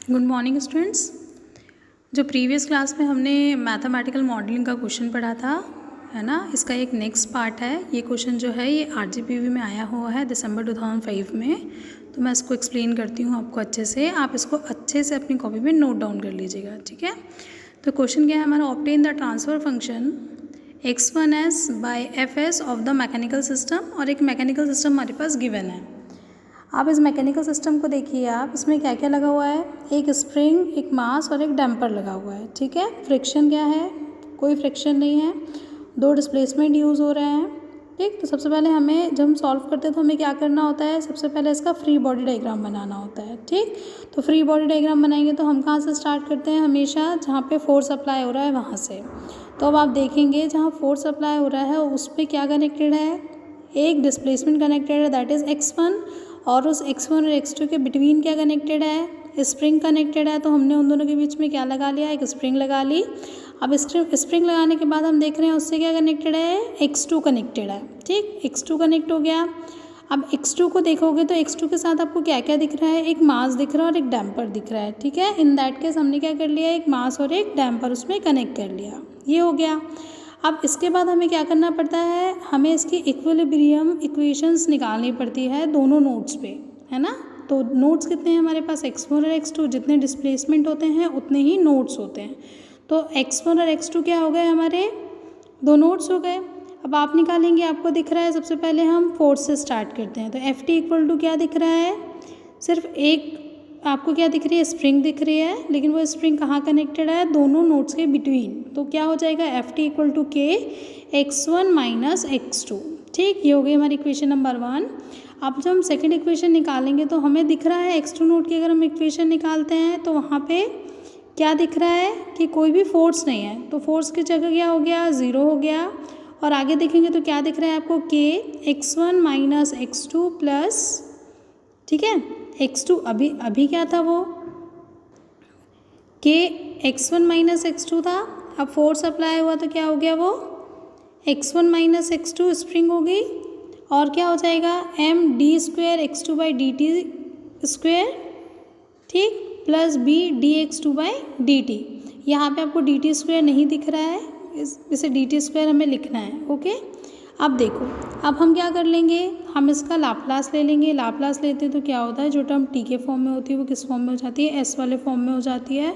Good morning students. जो previous class में हमने मैथमेटिकल मॉडलिंग का क्वेश्चन पढ़ा था, है ना, इसका एक नेक्स्ट पार्ट है। ये क्वेश्चन जो है ये RGPV में आया हुआ है दिसंबर 2005 में। तो मैं इसको एक्सप्लेन करती हूँ आपको अच्छे से। आप इसको अच्छे से अपनी कॉपी में नोट डाउन कर लीजिएगा, ठीक है। तो क्वेश्चन क्या है हमारा, obtain the transfer function x1s by fs of the mechanical system. और एक मैकेनिकल सिस्टम हमारे पास गिवन है। आप इस मैकेनिकल सिस्टम को देखिए, आप इसमें क्या क्या लगा हुआ है, एक स्प्रिंग, एक मास और एक डैम्पर लगा हुआ है, ठीक है। फ्रिक्शन क्या है, कोई फ्रिक्शन नहीं है। दो डिस्प्लेसमेंट यूज़ हो रहे हैं, ठीक। तो सबसे पहले हमें जब हम सॉल्व करते हैं तो हमें क्या करना होता है, सबसे पहले इसका फ्री बॉडी डायग्राम बनाना होता है, ठीक। तो फ्री बॉडी डायग्राम बनाएंगे तो हम कहाँ से स्टार्ट करते हैं, हमेशा जहाँ पे फोर्स अप्लाई हो रहा है वहाँ से। तो अब आप देखेंगे जहाँ फोर्स अप्लाई हो रहा है उस पर क्या कनेक्टेड है, एक डिस्प्लेसमेंट कनेक्टेड है, दैट इज़ x1। और उस x1 और x2 के बिटवीन क्या कनेक्टेड है, स्प्रिंग कनेक्टेड है। तो हमने उन दोनों के बीच में क्या लगा लिया, एक स्प्रिंग लगा ली। अब स्प्रिंग लगाने के बाद हम देख रहे हैं उससे क्या कनेक्टेड है, x2 कनेक्टेड है, ठीक। x2 कनेक्ट हो गया। अब x2 को देखोगे तो x2 के साथ आपको क्या क्या दिख रहा है, एक मास दिख रहा है और एक डैम्पर दिख रहा है, ठीक है। इन दैट केस हमने क्या कर लिया, एक मास और एक डैम्पर उसमें कनेक्ट कर लिया, ये हो गया। अब इसके बाद हमें क्या करना पड़ता है, हमें इसकी इक्विलिब्रियम इक्वेशंस निकालनी पड़ती है दोनों नोड्स पे, है ना। तो नोड्स कितने हैं हमारे पास, x1 और x2। जितने डिस्प्लेसमेंट होते हैं उतने ही नोड्स होते हैं। तो x1 और x2 क्या हो गए, हमारे दो नोड्स हो गए। अब आप निकालेंगे, आपको दिख रहा है, सबसे पहले हम फोर्स से स्टार्ट करते हैं। तो Ft इक्वल टू क्या दिख रहा है, सिर्फ एक आपको क्या दिख रही है, स्प्रिंग दिख रही है, लेकिन वो स्प्रिंग कहाँ कनेक्टेड है, दोनों नोड्स के बिटवीन। तो क्या हो जाएगा, Ft equal to k x1 minus x2, ठीक। ये हो गई हमारी इक्वेशन नंबर 1। अब जब हम सेकंड इक्वेशन निकालेंगे तो हमें दिख रहा है x2 नोड की अगर हम इक्वेशन निकालते हैं तो वहाँ पे क्या दिख रहा है कि कोई भी फोर्स नहीं है। तो फोर्स की जगह क्या हो गया, 0 हो गया। और आगे देखेंगे तो क्या दिख रहा है आपको, k x1 minus x2 plus, ठीक है, x2 अभी क्या था, वो k x1 माइनस x2 था। अब फोर्स अप्लाई हुआ तो क्या हो गया, वो x1 माइनस x2 स्प्रिंग हो गई। और क्या हो जाएगा, m d square x2 by d t square, ठीक, plus b dx2 by d t. यहाँ पर आपको डी टी स्क्वेयर नहीं दिख रहा है, इसे डी टी स्क्वेयर हमें लिखना है, ओके। अब देखो, अब हम क्या कर लेंगे, हम इसका लाप्लास ले लेंगे। लाप्लास लेते हैं तो क्या होता है, जो टर्म टी के फॉर्म में होती है वो किस फॉर्म में हो जाती है, एस वाले फॉर्म में हो जाती है,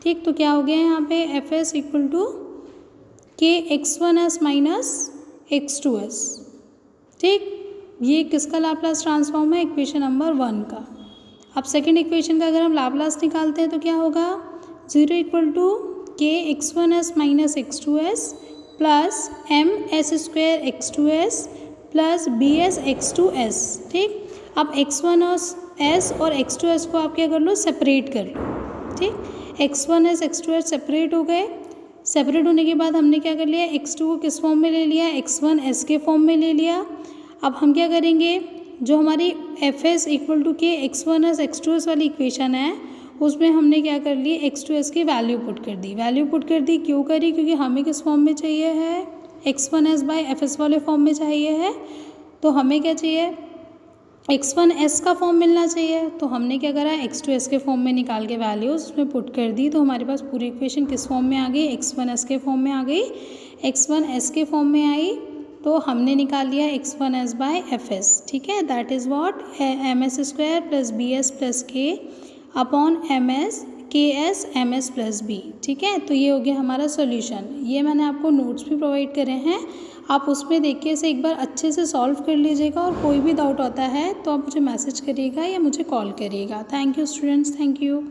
ठीक। तो क्या हो गया यहाँ पे, F S equal to K x1s minus x2s, ठीक। ये किसका लाप्लास ट्रांसफॉर्म है, इक्वेशन नंबर 1 का। अब सेकेंड इक्वेशन का अगर हम लाप्लास निकालते हैं तो क्या होगा, 0 equal to K x1s minus x2s plus M S square x2s plus B S x2s, ठीक। अब x1s और x2s को आप क्या कर लो, सेपरेट कर लो, ठीक। x1s x2s सेपरेट हो गए। सेपरेट होने के बाद हमने क्या कर लिया, x2 को किस फॉर्म में ले लिया, x1s के फॉर्म में ले लिया। अब हम क्या करेंगे, जो हमारी F S equal to K x1s x2s वाली इक्वेशन है उसमें हमने क्या कर ली, x2s की वैल्यू पुट कर दी। वैल्यू पुट कर दी क्यों करी, क्योंकि हमें किस फॉर्म में चाहिए है, x1s बाई एफ एस वाले फॉर्म में चाहिए है। तो हमें क्या चाहिए, x1s का फॉर्म मिलना चाहिए। तो हमने क्या करा, x2s के फॉर्म में निकाल के वैल्यूज उसमें पुट कर दी। तो हमारे पास पूरी इक्वेशन किस फॉर्म में आ गई, x1s के फॉर्म में आ गई। x1s के फॉर्म में आई तो हमने निकाल लिया x1s बाई एफ एस, ठीक है। That is what, M S square plus B S plus K upon M S K S M S plus B, ठीक है। तो ये हो गया हमारा सॉल्यूशन। ये मैंने आपको नोट्स भी प्रोवाइड करे हैं, आप उसमें देखिए इसे एक बार अच्छे से सॉल्व कर लीजिएगा। और कोई भी डाउट आता है तो आप मुझे मैसेज करिएगा या मुझे कॉल करिएगा। Thank you students, thank you.